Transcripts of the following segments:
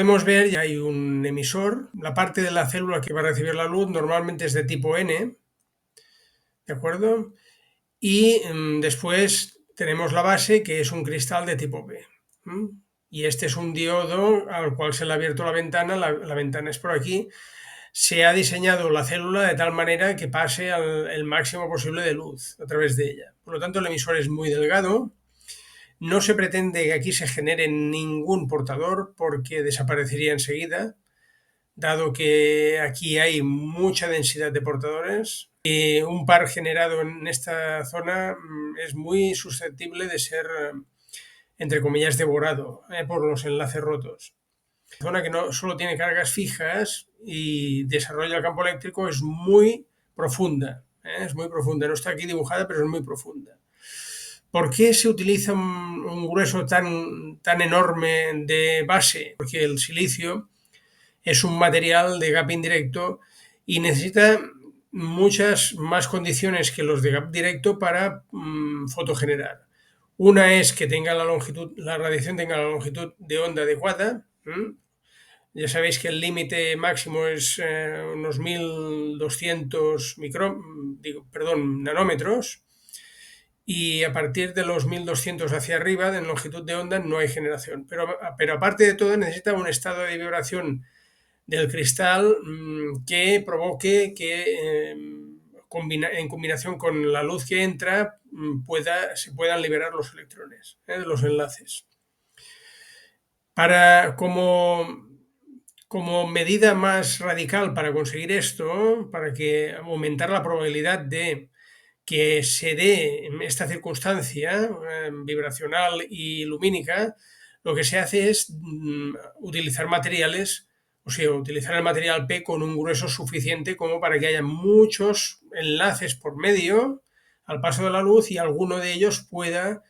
podemos ver, ya hay un emisor. La parte de la célula que va a recibir la luz normalmente es de tipo N, ¿de acuerdo? Y después tenemos la base, que es un cristal de tipo P. Y este es un diodo al cual se le ha abierto la ventana. La ventana es por aquí. Se ha diseñado la célula de tal manera que pase el máximo posible de luz a través de ella. Por lo tanto, el emisor es muy delgado. No se pretende que aquí se genere ningún portador porque desaparecería enseguida, dado que aquí hay mucha densidad de portadores. Un par generado en esta zona es muy susceptible de ser, entre comillas, devorado por los enlaces rotos. La zona que no solo tiene cargas fijas y desarrolla el campo eléctrico es muy profunda. Es muy profunda. No está aquí dibujada, pero es muy profunda. ¿Por qué se utiliza un grueso tan enorme de base? Porque el silicio es un material de gap indirecto y necesita muchas más condiciones que los de gap directo para fotogenerar. Una es que tenga la radiación tenga la longitud de onda adecuada. Ya sabéis que el límite máximo es unos 1200 nanómetros, y a partir de los 1200 hacia arriba, en longitud de onda, no hay generación. Pero aparte de todo, necesita un estado de vibración del cristal que provoque que, en combinación con la luz que entra, se puedan liberar los electrones de los enlaces. Como medida más radical para conseguir esto, para aumentar la probabilidad de que se dé esta circunstancia vibracional y lumínica, lo que se hace es utilizar materiales, o sea, utilizar el material P con un grueso suficiente como para que haya muchos enlaces por medio al paso de la luz y alguno de ellos pueda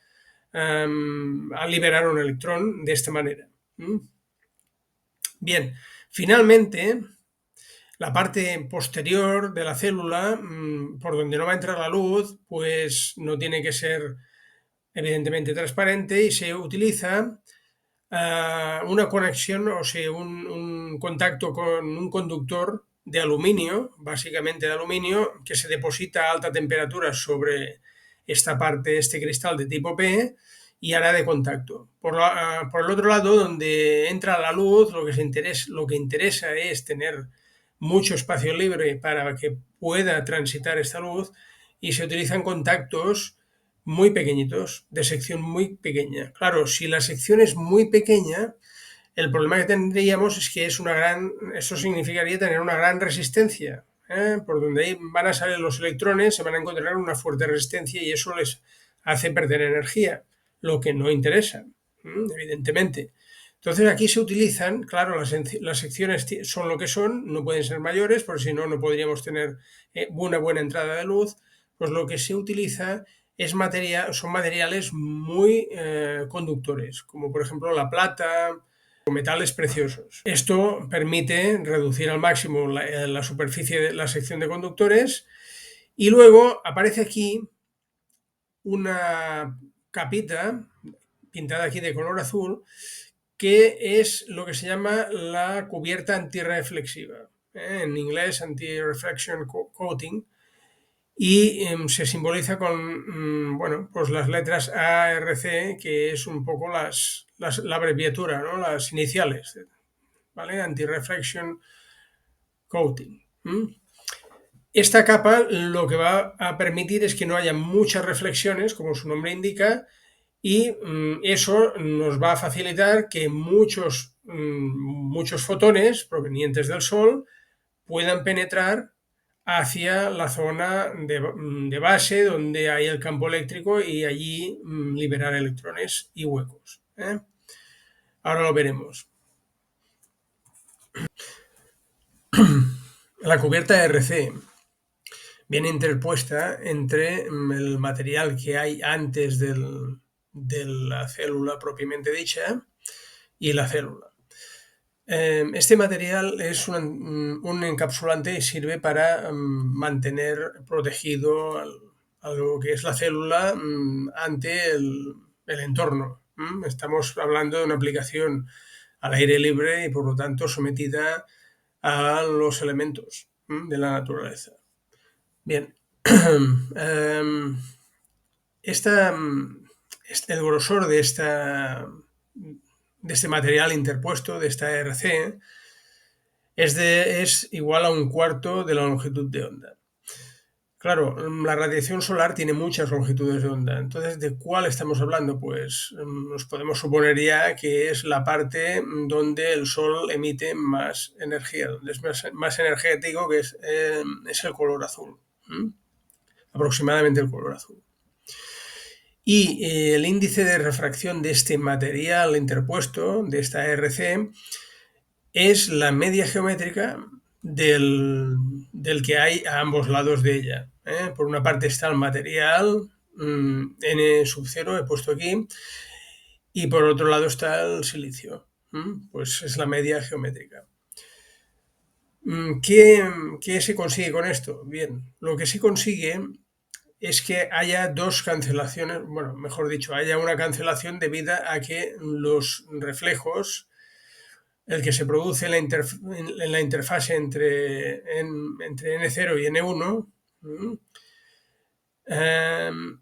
liberar un electrón de esta manera. Bien, finalmente, la parte posterior de la célula, por donde no va a entrar la luz, pues no tiene que ser evidentemente transparente y se utiliza una conexión, o sea, un contacto con un conductor de aluminio, básicamente de aluminio, que se deposita a alta temperatura sobre esta parte, este cristal de tipo P, y hará de contacto. Por el otro lado, donde entra la luz, lo que interesa es tener mucho espacio libre para que pueda transitar esta luz, y se utilizan contactos muy pequeñitos, de sección muy pequeña. Claro, si la sección es muy pequeña, el problema que tendríamos es que eso significaría tener una gran resistencia. Por donde ahí van a salir los electrones, se van a encontrar una fuerte resistencia y eso les hace perder energía, lo que no interesa, evidentemente. Entonces aquí se utilizan, claro, las secciones son lo que son, no pueden ser mayores, porque si no, no podríamos tener una buena entrada de luz. Pues lo que se utiliza son materiales muy conductores, como por ejemplo la plata o metales preciosos. Esto permite reducir al máximo la superficie de la sección de conductores, y luego aparece aquí una capita pintada aquí de color azul, que es lo que se llama la cubierta antirreflexiva, en inglés anti-reflection coating, y se simboliza con bueno, pues las letras ARC, que es un poco la abreviatura, ¿no? Las iniciales, ¿vale? Anti-reflection coating. Esta capa lo que va a permitir es que no haya muchas reflexiones, como su nombre indica, y eso nos va a facilitar que muchos fotones provenientes del Sol puedan penetrar hacia la zona de base donde hay el campo eléctrico y allí liberar electrones y huecos. Ahora lo veremos. La cubierta RC viene interpuesta entre el material que hay antes de la célula propiamente dicha y la célula. Este material es un encapsulante y sirve para mantener protegido a lo que es la célula ante el entorno. Estamos hablando de una aplicación al aire libre y por lo tanto sometida a los elementos de la naturaleza. Bien, el grosor de este material interpuesto, de esta RC, es igual a un cuarto de la longitud de onda. Claro, la radiación solar tiene muchas longitudes de onda. Entonces, ¿de cuál estamos hablando? Pues nos podemos suponer ya que es la parte donde el Sol emite más energía, donde es más energético, que es el color azul. Aproximadamente el color azul. Y el índice de refracción de este material interpuesto, de esta RC, es la media geométrica del que hay a ambos lados de ella. Por una parte está el material, N sub 0, he puesto aquí, y por otro lado está el silicio. Pues es la media geométrica. ¿Qué se consigue con esto? Bien, lo que se consigue es que haya dos cancelaciones, bueno, mejor dicho, haya una cancelación debido a que los reflejos, el que se produce en la interfase entre N0 y N1,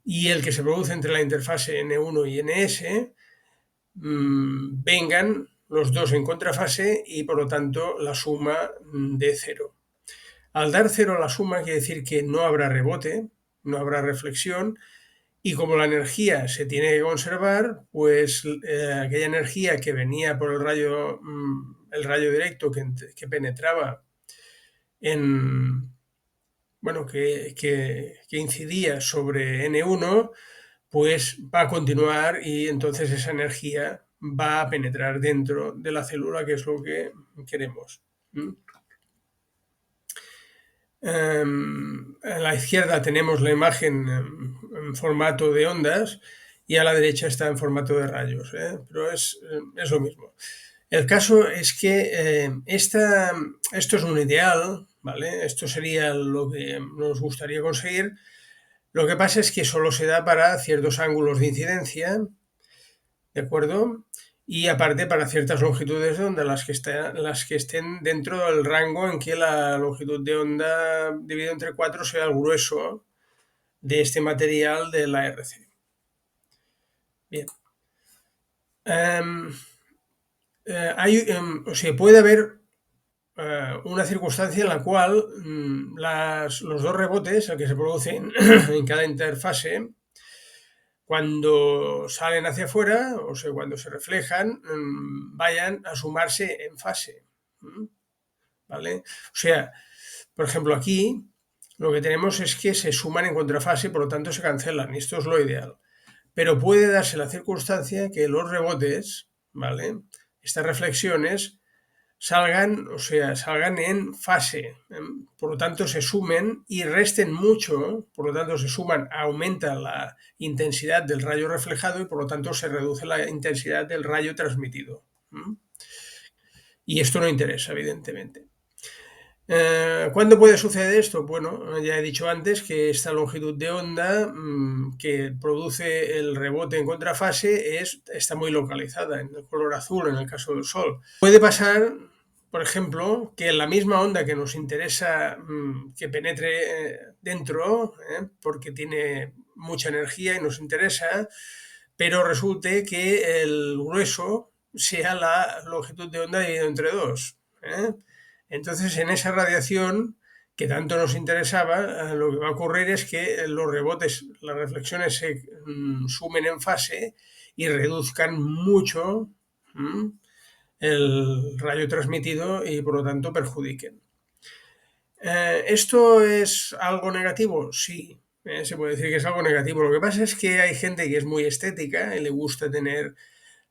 y el que se produce entre la interfase N1 y NS, vengan los dos en contrafase y por lo tanto la suma de 0. Al dar 0 a la suma quiere decir que no habrá rebote, no habrá reflexión, y como la energía se tiene que conservar, pues aquella energía que venía por el rayo directo que penetraba que incidía sobre N1, pues va a continuar y entonces esa energía va a penetrar dentro de la célula, que es lo que queremos. A la izquierda tenemos la imagen en formato de ondas y a la derecha está en formato de rayos, pero es lo mismo. El caso es que esto es un ideal, ¿vale? Esto sería lo que nos gustaría conseguir. Lo que pasa es que solo se da para ciertos ángulos de incidencia, ¿de acuerdo? Y aparte para ciertas longitudes de onda, las que estén dentro del rango en que la longitud de onda dividido entre 4 sea el grueso de este material de la RC. Bien. Puede haber una circunstancia en la cual los dos rebotes, el que se producen en cada interfase, cuando salen hacia afuera, o sea, cuando se reflejan, vayan a sumarse en fase. ¿Vale? O sea, por ejemplo, aquí lo que tenemos es que se suman en contrafase, por lo tanto se cancelan, y esto es lo ideal. Pero puede darse la circunstancia que los rebotes, ¿vale? Estas reflexiones salgan en fase, por lo tanto se sumen y resten mucho, por lo tanto se suman, aumenta la intensidad del rayo reflejado y por lo tanto se reduce la intensidad del rayo transmitido. Y esto no interesa, evidentemente. ¿Cuándo puede suceder esto? Bueno, ya he dicho antes que esta longitud de onda que produce el rebote en contrafase está muy localizada en el color azul en el caso del Sol. Puede pasar, por ejemplo, que la misma onda que nos interesa que penetre dentro, porque tiene mucha energía y nos interesa, pero resulte que el grueso sea la longitud de onda dividido entre 2. Entonces, en esa radiación que tanto nos interesaba, lo que va a ocurrir es que los rebotes, las reflexiones se sumen en fase y reduzcan mucho el rayo transmitido y por lo tanto perjudiquen. ¿Esto es algo negativo? Sí, se puede decir que es algo negativo. Lo que pasa es que hay gente que es muy estética y le gusta tener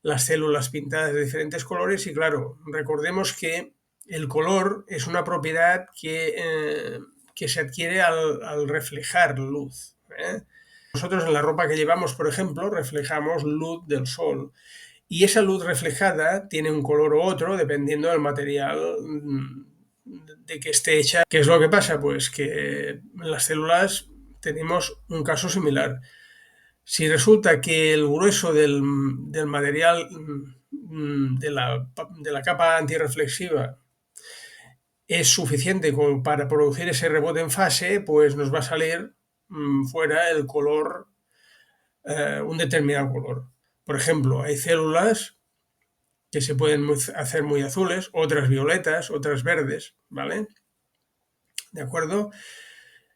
las células pintadas de diferentes colores y claro, recordemos que el color es una propiedad que se adquiere al reflejar luz. Nosotros en la ropa que llevamos, por ejemplo, reflejamos luz del sol y esa luz reflejada tiene un color u otro dependiendo del material de que esté hecha. ¿Qué es lo que pasa? Pues que en las células tenemos un caso similar. Si resulta que el grueso del material de la capa antirreflexiva es suficiente como para producir ese rebote en fase, pues nos va a salir fuera el color, un determinado color. Por ejemplo, hay células que se pueden hacer muy azules, otras violetas, otras verdes, ¿vale? ¿De acuerdo?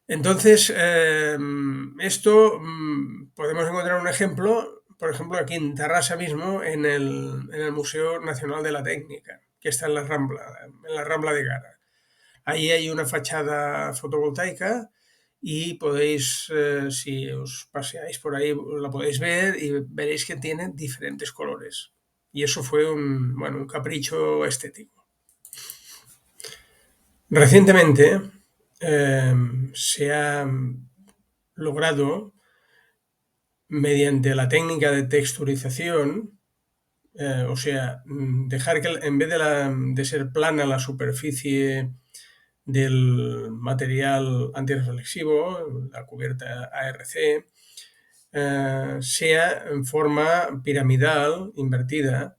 Entonces, esto podemos encontrar un ejemplo, por ejemplo, aquí en Tarrasa mismo, en el Museo Nacional de la Técnica, que está en la Rambla de Gara. Ahí hay una fachada fotovoltaica y podéis, si os paseáis por ahí, la podéis ver y veréis que tiene diferentes colores. Y eso fue bueno, un capricho estético. Recientemente se ha logrado, mediante la técnica de texturización, o sea, dejar que en vez de ser plana la superficie del material antirreflexivo, la cubierta ARC, sea en forma piramidal, invertida,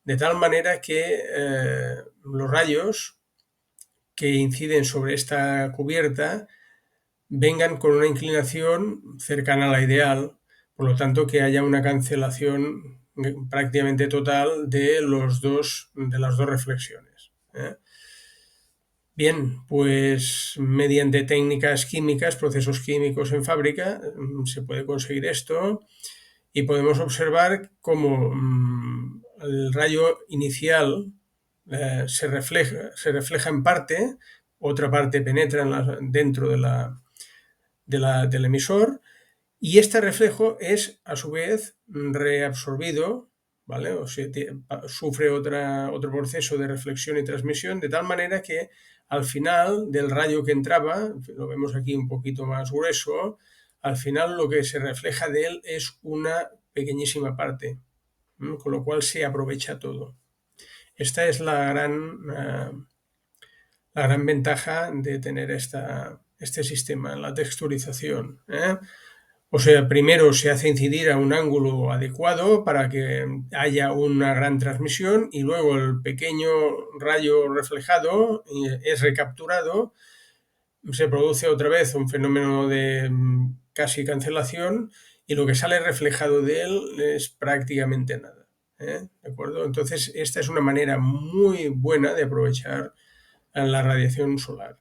de tal manera que los rayos que inciden sobre esta cubierta vengan con una inclinación cercana a la ideal, por lo tanto que haya una cancelación prácticamente total de las dos reflexiones. Bien, pues mediante técnicas químicas, procesos químicos en fábrica, se puede conseguir esto y podemos observar cómo el rayo inicial se refleja en parte, otra parte penetra dentro del emisor y este reflejo es a su vez reabsorbido, ¿vale? O sea, sufre otro proceso de reflexión y transmisión de tal manera que al final del rayo que entraba, lo vemos aquí un poquito más grueso, al final lo que se refleja de él es una pequeñísima parte, con lo cual se aprovecha todo. Esta es la gran ventaja de tener este sistema, la texturización. O sea, primero se hace incidir a un ángulo adecuado para que haya una gran transmisión y luego el pequeño rayo reflejado es recapturado, se produce otra vez un fenómeno de casi cancelación y lo que sale reflejado de él es prácticamente nada. ¿De acuerdo? Entonces, esta es una manera muy buena de aprovechar la radiación solar.